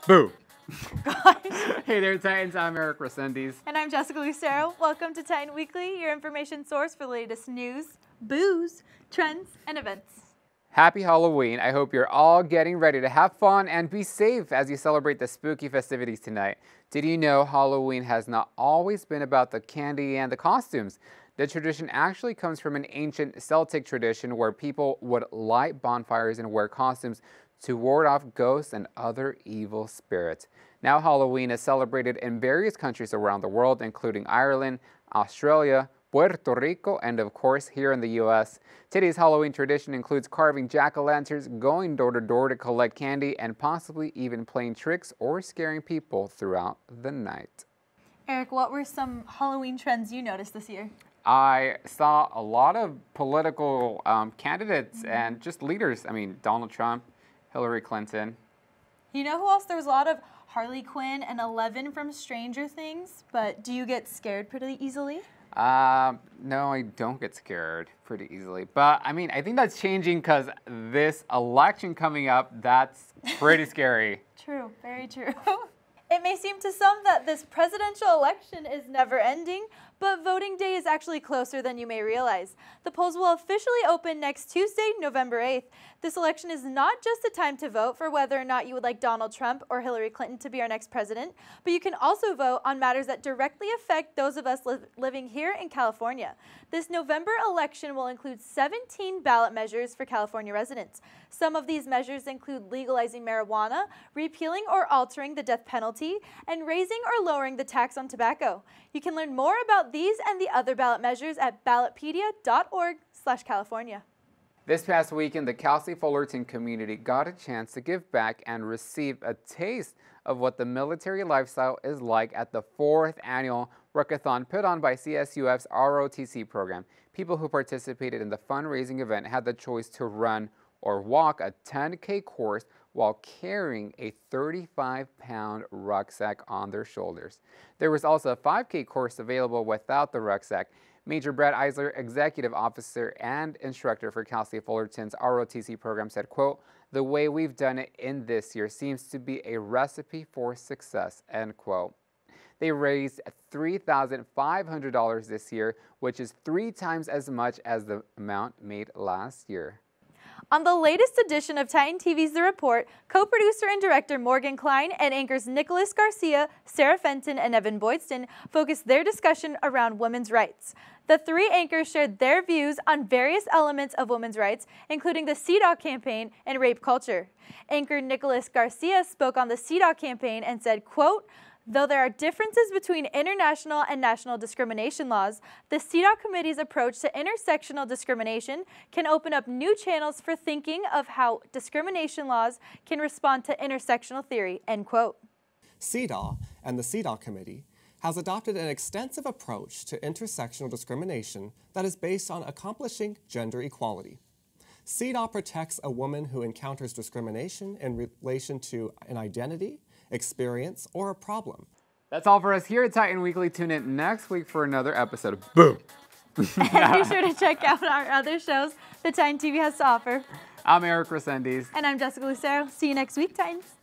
Boo! Hey there, Titans. I'm Eric Resendiz. And I'm Jessica Lucero. Welcome to Titan Weekly, your information source for the latest news, booze, trends, and events. Happy Halloween. I hope you're all getting ready to have fun and be safe as you celebrate the spooky festivities tonight. Did you know Halloween has not always been about the candy and the costumes? The tradition actually comes from an ancient Celtic tradition where people would light bonfires and wear costumes to ward off ghosts and other evil spirits. Now Halloween is celebrated in various countries around the world, including Ireland, Australia, Puerto Rico, and of course here in the U.S. Today's Halloween tradition includes carving jack-o'-lanterns, going door to door to collect candy, and possibly even playing tricks or scaring people throughout the night. Eric, what were some Halloween trends you noticed this year? I saw a lot of political candidates and just leaders. I mean, Donald Trump, Hillary Clinton. You know who else? There was a lot of Harley Quinn and Eleven from Stranger Things, but do you get scared pretty easily? No, I don't get scared pretty easily. But, I mean, I think that's changing because this election coming up, that's pretty scary. True, very true. It may seem to some that this presidential election is never ending, but voting day is actually closer than you may realize. The polls will officially open next Tuesday, November 8th. This election is not just a time to vote for whether or not you would like Donald Trump or Hillary Clinton to be our next president, but you can also vote on matters that directly affect those of us living here in California. This November election will include 17 ballot measures for California residents. Some of these measures include legalizing marijuana, repealing or altering the death penalty, and raising or lowering the tax on tobacco. You can learn more about these and the other ballot measures at ballotpedia.org/California. This past weekend, the Cal State Fullerton community got a chance to give back and receive a taste of what the military lifestyle is like at the 4th annual Ruck-a-thon put on by CSUF's ROTC program. People who participated in the fundraising event had the choice to run or walk a 10K course while carrying a 35-pound rucksack on their shoulders. There was also a 5K course available without the rucksack. Major Brad Eisler, executive officer and instructor for Cal State Fullerton's ROTC program, said, quote, "The way we've done it in this year seems to be a recipe for success," end quote. They raised $3,500 this year, which is 3 times as much as the amount made last year. On the latest edition of Titan TV's The Report, co-producer and director Morgan Klein and anchors Nicholas Garcia, Sarah Fenton, and Evan Boydston focused their discussion around women's rights. The 3 anchors shared their views on various elements of women's rights, including the CDAW campaign and rape culture. Anchor Nicholas Garcia spoke on the CDAW campaign and said, quote, "Though there are differences between international and national discrimination laws, the CDAW Committee's approach to intersectional discrimination can open up new channels for thinking of how discrimination laws can respond to intersectional theory," end quote. CDAW and the CDAW Committee has adopted an extensive approach to intersectional discrimination that is based on accomplishing gender equality. CDAW protects a woman who encounters discrimination in relation to an identity, experience, or a problem. That's all for us here at Titan Weekly. Tune in next week for another episode of Boom! And be sure to check out our other shows that Titan TV has to offer. I'm Eric Resendiz. And I'm Jessica Lucero. See you next week, Titans.